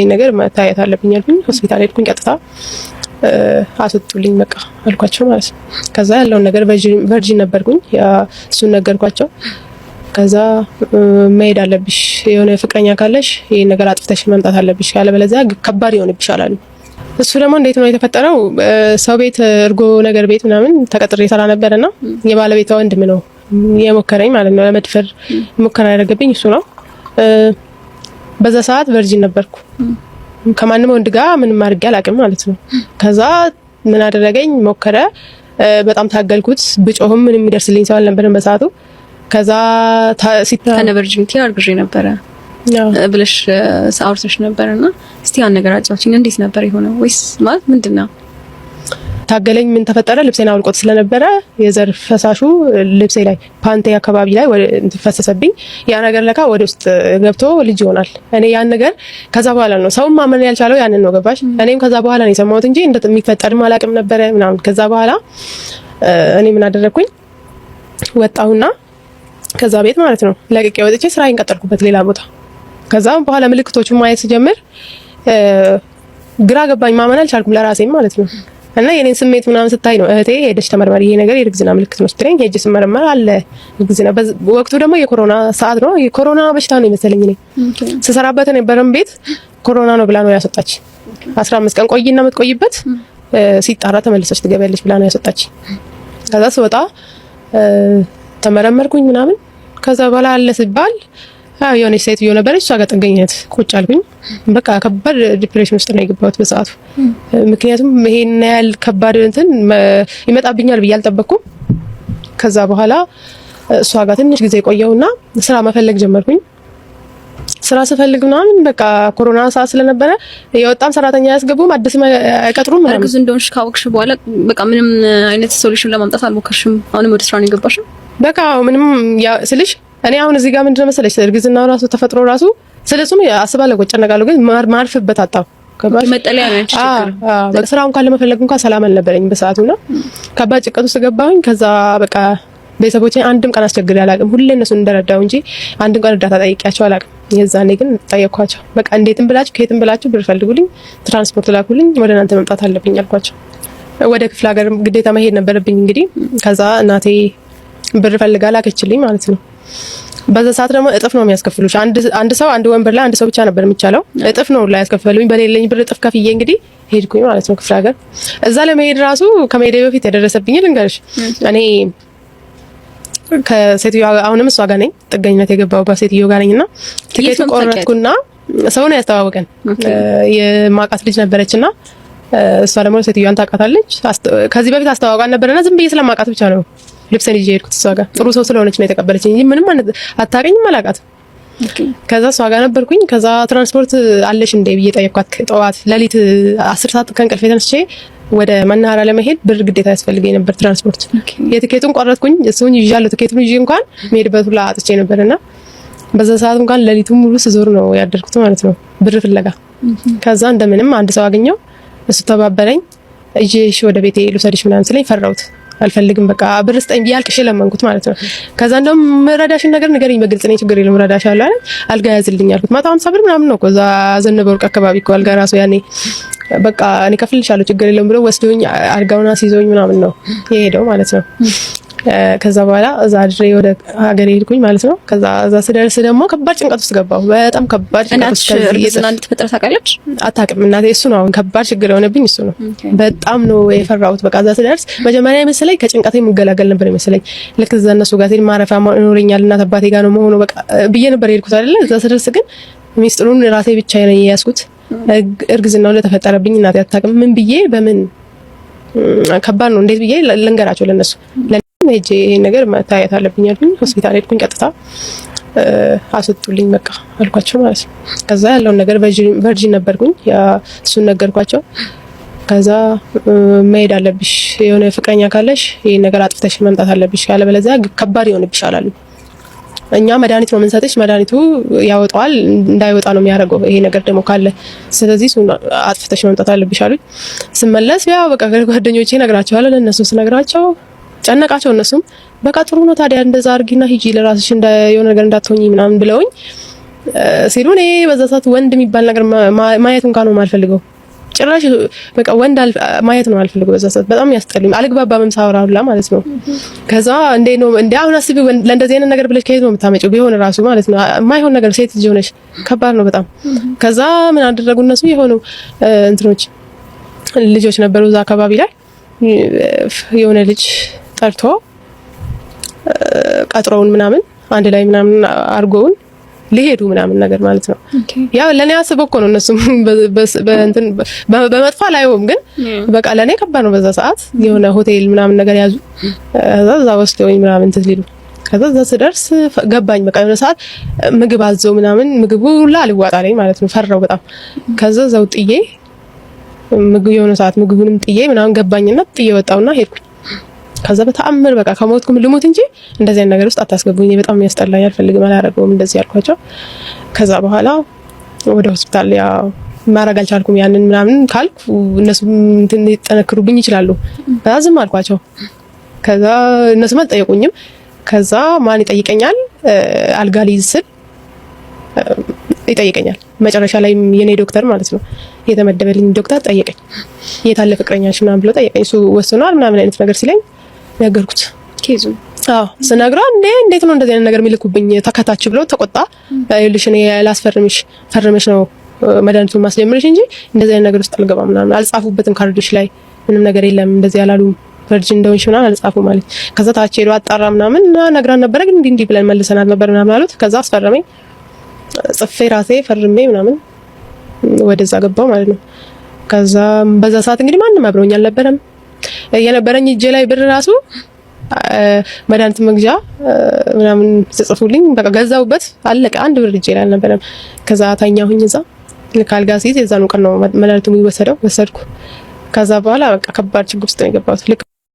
ይሄ ነገር መታየት አለብኝ አልኩኝ። ሆስፒታል ሄድኩኝ። ቀጥታ አስወጡልኝ በቃ አልኳቸው ማለት ነው። ከዛ ያለውን ነገር ቨርጂን ነበርኩኝ እሱን ነገርኳቸው። ከዛ መሄድ አለብሽ የሆነ ፍቅረኛ ካለሽ ይሄን ነገር አጥፍተሽ መምጣት አለብሽ ያለበለዚያ ከባድ ይሆንብሻል አሉ። እሱ ደግሞ እንዴት ነው የተፈጠረው? ሰው ቤት እርጎ ነገር ቤት ምናምን ተቀጥሬ ሰራ ነበርና የባለቤቷ ወንድም ነው የሞከረኝ ማለት ነው። ለመድፈር ሙከራ ያደረገብኝ እሱ ነው። በዛ ሰዓት ቨርጂን ነበርኩ። ከማንም ወንድ ጋር ምንም አድርጌ አላውቅም ማለት ነው። ከዛ ምን አደረገኝ? ሞከረ። በጣም ታገልኩት። ብጮህም ምንም የሚደርስልኝ ሰው አልነበረም በሰዓቱ። ከዛ ከነቨርጂኒቲ አርግዤ ነበረ ብለሽ አውርተሽ ነበርና እስቲ ያን ነገር አጫውቺኝ። እንዴት ነበር የሆነው? ወይስ ማለት ምንድነው? ታገለኝ። ምን ተፈጠረ? ልብሴን አውልቆት ስለነበረ የዘር ፈሳሹ ልብሴ ላይ ፓንቴ አካባቢ ላይ ፈሰሰብኝ። ያ ነገር ለካ ወደ ውስጥ ገብቶ ልጅ ይሆናል። እኔ ያን ነገር ከዛ በኋላ ነው ሰው ማመን ያልቻለው ያንን ነው ገባሽ? እኔም ከዛ በኋላ ነው የሰማሁት እንጂ እንደሚፈጠርም አላውቅም ነበረ ምናምን። ከዛ በኋላ እኔ ምን አደረኩኝ? ወጣሁና ከዛ ቤት ማለት ነው ለቅቄ ወጥቼ ስራዬን ቀጠልኩበት ሌላ ቦታ። ከዛ በኋላ ምልክቶቹን ማየት ስጀምር ግራ ገባኝ። ማመን አልቻልኩም ለራሴም ማለት ነው። እና የኔን ስሜት ምናምን ስታይ ነው እህቴ ሄደሽ ተመርመሪ ይሄ ነገር የእርግዝና ምልክት ነው ስትለኝ ሄጄ ስመረመር አለ እርግዝና። ወቅቱ ደግሞ የኮሮና ሰዓት ነው። የኮሮና በሽታ ነው የመሰለኝ። እኔ ስሰራበት የነበረን ቤት ኮሮና ነው ብላ ነው ያስወጣች። 15 ቀን ቆይና የምትቆይበት ሲጣራ ተመልሰሽ ትገቢያለሽ ብላ ነው ያስወጣች። ከዛ ስወጣ ተመረመርኩኝ ምናምን። ከዛ በኋላ አለ ሲባል የሆነች ሴትዮ ነበረች። እሷ ጋር ጥገኝነት ቁጭ አልኩኝ። በቃ ከባድ ዲፕሬሽን ውስጥ ነው የገባሁት በሰዓቱ። ምክንያቱም ይሄን ያህል ከባድ እንትን ይመጣብኛል ብዬ አልጠበቅኩም። ከዛ በኋላ እሷ ጋር ትንሽ ጊዜ ቆየውና ስራ መፈለግ ጀመርኩኝ። ስራ ስፈልግ ምናምን በቃ ኮሮና ሰዓት ስለነበረ የወጣም ሰራተኛ ያስገቡም አዲስ አይቀጥሩም ምናምን። እርጉዝ እንደሆንሽ ካወቅሽ በኋላ በቃ ምንም አይነት ሶሉሽን ለማምጣት አልሞከርሽም? አሁንም ወደ ስራ ነው የገባሽው? በቃ ምንም ስልሽ እኔ አሁን እዚህ ጋር ምንድነው መሰለሽ እርግዝናው ራሱ ተፈጥሮ ራሱ ስለሱም አስባለሁ ጨነቃለሁ፣ ግን ማርፍበት አጣው። መጠለያ ነው ችግር። ስራውን ካለ መፈለግ እንኳን ሰላም አልነበረኝ በሰዓቱና ከባድ ጭንቀት ውስጥ ገባሁኝ። ከዛ በቃ ቤተሰቦቼን አንድም ቀን አስቸግሬ አላውቅም። ሁሌ እነሱን እንደረዳው እንጂ አንድም ቀን እርዳታ ጠይቄያቸው አላውቅም። የዛኔ ግን ጠየኳቸው። በቃ እንዴትም ብላችሁ ከየትም ብላችሁ ብር ፈልጉልኝ፣ ትራንስፖርት ላኩልኝ፣ ወደ እናንተ መምጣት አለብኝ አልኳቸው። ወደ ክፍለ ሀገር ግዴታ መሄድ ነበረብኝ እንግዲህ። ከዛ እናቴ ብር ፈልጋ ላከችልኝ ማለት ነው። በዛ ሰዓት ደግሞ እጥፍ ነው የሚያስከፍሉሽ። አንድ ሰው አንድ ወንበር ላይ አንድ ሰው ብቻ ነበር የሚቻለው። እጥፍ ነው ላይ ያስከፈሉኝ። በሌለኝ ብር እጥፍ ከፍዬ እንግዲህ ሄድኩኝ ማለት ነው ክፍለ ሀገር። እዛ ለመሄድ ራሱ ከመሄዴ በፊት የደረሰብኝ ልንገርሽ። እኔ ከሴትዮ አሁንም እሷ ጋር ነኝ፣ ጥገኝነት የገባሁባት ሴትዮ ጋር ነኝና ትኬት ቆረጥኩና ሰው ነው ያስተዋወቀን። የማቃት ልጅ ነበረችና እሷ ደግሞ ሴትዮዋን ታውቃታለች። ከዚህ በፊት አስተዋውቃን ነበርና ዝም ብዬ ስለማውቃት ብቻ ነው ልብሰን ይዤ ሄድኩት። እሷ ጋር ጥሩ ሰው ስለሆነች ነው የተቀበለችኝ እንጂ ምንም አታውቀኝም፣ አላውቃትም። ከዛ እሷ ጋር ነበርኩኝ። ከዛ ትራንስፖርት አለሽ እንዴ ብዬ ጠየኳት። ጠዋት ሌሊት 10 ሰዓት ከእንቅልፌ ተነስቼ ወደ መናኸሪያ ለመሄድ ብር ግዴታ ያስፈልገኝ ነበር ትራንስፖርት። የትኬቱን ቆረጥኩኝ። እሱን ይዣለሁ። ትኬቱን ይዤ እንኳን መሄድበት ሁላ አጥቼ ነበርና በዛ ሰዓት እንኳን ሌሊቱን ሙሉ ስዞር ነው ያደርኩት ማለት ነው ብር ፍለጋ። ከዛ እንደምንም አንድ ሰው አገኘው። እሱ ተባበረኝ። እሺ ወደ ቤቴ ልውሰድሽ ምናምን ስለኝ ፈራሁት። አልፈልግም በቃ ብር ስጠኝ ብዬ አልቅሼ ለመንኩት ማለት ነው። ከዛ እንደውም መረዳሽን ነገር ንገሪኝ በግልጽ ነው ችግር የለም እረዳሻለሁ አለ። አልጋ ያዝልኝ አልኩት። 150 ብር ምናምን ነው እዛ ዘነበ ወርቅ አካባቢ እኮ አልጋ ራሱ ያኔ በቃ እኔ ከፍልሻለሁ ችግር የለም ብሎ ወስዶኝ አልጋውና ሲዞኝ ምናምን ነው የሄደው ማለት ነው። ከዛ በኋላ እዛ ድሬ ወደ ሀገር ሄድኩኝ ማለት ነው። ከዛ እዛ ስደርስ ደግሞ ከባድ ጭንቀት ውስጥ ገባሁ። በጣም ከባድ ጭንቀት ውስጥ እርግዝና እንድትፈጠር ታውቃለች? አታውቅም እናቴ። እሱ ነው አሁን ከባድ ችግር የሆነብኝ እሱ ነው። በጣም ነው የፈራሁት። በቃ እዛ ስደርስ መጀመሪያ መሰለኝ ከጭንቀቴ የምገላገል ነበር መሰለኝ። ልክ እዛ እነሱ ጋር ሲል ማረፊያ ይኖረኛል እናት አባቴ ጋር ነው መሆኑ በቃ ብዬ ነበር የሄድኩት አይደለ። እዛ ስደርስ ግን ሚስጥሩን ራሴ ብቻ ነኝ የያዝኩት። እርግዝናው ለተፈጠረብኝ እናቴ አታውቅም። ምን ብዬ በምን ከባድ ነው እንዴት ብዬ ልንገራቸው ለነሱ ሄጄ ይሄን ነገር መታየት አለብኝ አልኩኝ። ሆስፒታል ሄድኩኝ። ቀጥታ አስወጡልኝ በቃ አልኳቸው ማለት ነው። ከዛ ያለውን ነገር ቨርጂን ነበርኩኝ። እሱን ነገርኳቸው። ከዛ መሄድ አለብሽ የሆነ ፍቅረኛ ካለሽ ይሄን ነገር አጥፍተሽ መምጣት አለብሽ ያለበለዚያ ከባድ ይሆንብሻል አሉ። እኛ መድኃኒት ነው የምንሰጥሽ፣ መድኃኒቱ ያወጣዋል እንዳይወጣ ነው የሚያደርገው ይሄ ነገር ደግሞ ካለ፣ ስለዚህ እሱን አጥፍተሽ መምጣት አለብሽ አሉኝ። ስመለስ ያው በቃ ጓደኞቼ ነግራቸዋለሁ። ለእነሱ ስነግራቸው ጨነቃቸው። እነሱም በቃ ጥሩ ነው ታዲያ እንደዛ አድርጊና ሂጂ ለራስሽ የሆነ ነገር እንዳትሆኚ ምናምን ብለውኝ ሲሉ እኔ በዛ ሰዓት ወንድ የሚባል ነገር ማየት እንኳን ነው የማልፈልገው። ጭራሽ በቃ ወንድ ማየት ነው አልፈልገው። በዛ ሰዓት በጣም ያስጠሉኝ። አልግባባም ሳወራ ሁላ ማለት ነው። ከዛ ነው አሁን አስቢ፣ ለእንደዚህ አይነት ነገር ብለሽ ከየት ነው የምታመጪው? ቢሆን ራሱ ማለት ነው የማይሆን ነገር፣ ሴት ልጅ ሆነሽ ከባድ ነው በጣም። ከዛ ምን አደረጉ እነሱ የሆኑ እንትኖች ልጆች ነበሩ እዛ አካባቢ ላይ የሆነ ልጅ ጠርቶ ቀጥሮውን ምናምን አንድ ላይ ምናምን አርጎውን ሊሄዱ ምናምን ነገር ማለት ነው። ያው ለኔ አስበው እኮ ነው እነሱም በእንትን በመጥፋ ላይሆን ግን በቃ ለኔ ከባድ ነው። በዛ ሰዓት የሆነ ሆቴል ምናምን ነገር ያዙ። እዛ ወስደውኝ ምናምን እንትን ሊሉ ከዛ እዛ ስደርስ ገባኝ። በቃ የሆነ ሰዓት ምግብ አዘው ምናምን ምግቡ ሁላ አልዋጣልኝ ማለት ነው። ፈራው በጣም። ከዛ እዛው ጥዬ ምግብ የሆነ ሰዓት ምግቡንም ጥዬ ምናምን ገባኝና ጥዬ ወጣውና ሄድኩኝ። ከዛ በተአምር በቃ ከሞትኩም ልሞት እንጂ እንደዚህ አይነት ነገር ውስጥ አታስገቡኝ፣ በጣም ያስጠላኝ፣ አልፈልግም፣ አላረገውም እንደዚህ ያልኳቸው። ከዛ በኋላ ወደ ሆስፒታል ያው ማረግ አልቻልኩም። ያንን ምናምን ካልኩ እነሱ እንትን ይጠነክሩብኝ ይችላሉ። ከዛ ዝም አልኳቸው። ከዛ እነሱም አልጠየቁኝም። ከዛ ማን ይጠይቀኛል? አልጋ ሊይዝ ስል ይጠይቀኛል። መጨረሻ ላይ የኔ ዶክተር ማለት ነው የተመደበልኝ ዶክተር ጠየቀኝ። የታለ ፍቅረኛሽ ምናምን ብሎ ጠየቀኝ። እሱ ወስኗል ምናምን አይነት ነገር ሲለኝ ነገርኩት ኬዙ። ስነግረው እንዴት ነው እንደዚህ አይነት ነገር የሚልኩብኝ ተከታች ብሎ ተቆጣ። ይልሽ እኔ ላስፈርምሽ ፈርመሽ ነው መድኃኒቱን ማስጀምርሽ እንጂ እንደዚህ አይነት ነገር ውስጥ አልገባም ምናምን። አልጻፉበትም ካርዶች ላይ ምንም ነገር የለም እንደዚህ ያላሉም ቨርጂን እንደሆንሽ ምናምን አልጻፉ ማለት። ከዛ ታች ሄዶ አጣራ ምናምን ነግራን ነበረ ግን እንዲህ ብለን መልሰናል ነበር ምናምን አሉት። ከዛ አስፈረመኝ። ጽፌ ራሴ ፈርሜ ምናምን ወደዛ ገባው ማለት ነው። ከዛ በዛ ሰዓት እንግዲህ ማንም አብሮኝ አልነበረም። የነበረኝ እጄ ላይ ብር ራሱ መድኃኒት መግዣ ምናምን ጽፉልኝ በቃ ገዛውበት አለቀ። አንድ ብር እጄ ላይ አልነበረም። ከዛ ታኛሁኝ እዛ ካልጋ ሲይዝ የዛኑ ቀን ነው መድኃኒቱ የሚወሰደው። ወሰድኩ። ከዛ በኋላ በቃ ከባድ ችግር ውስጥ ነው የገባሁት።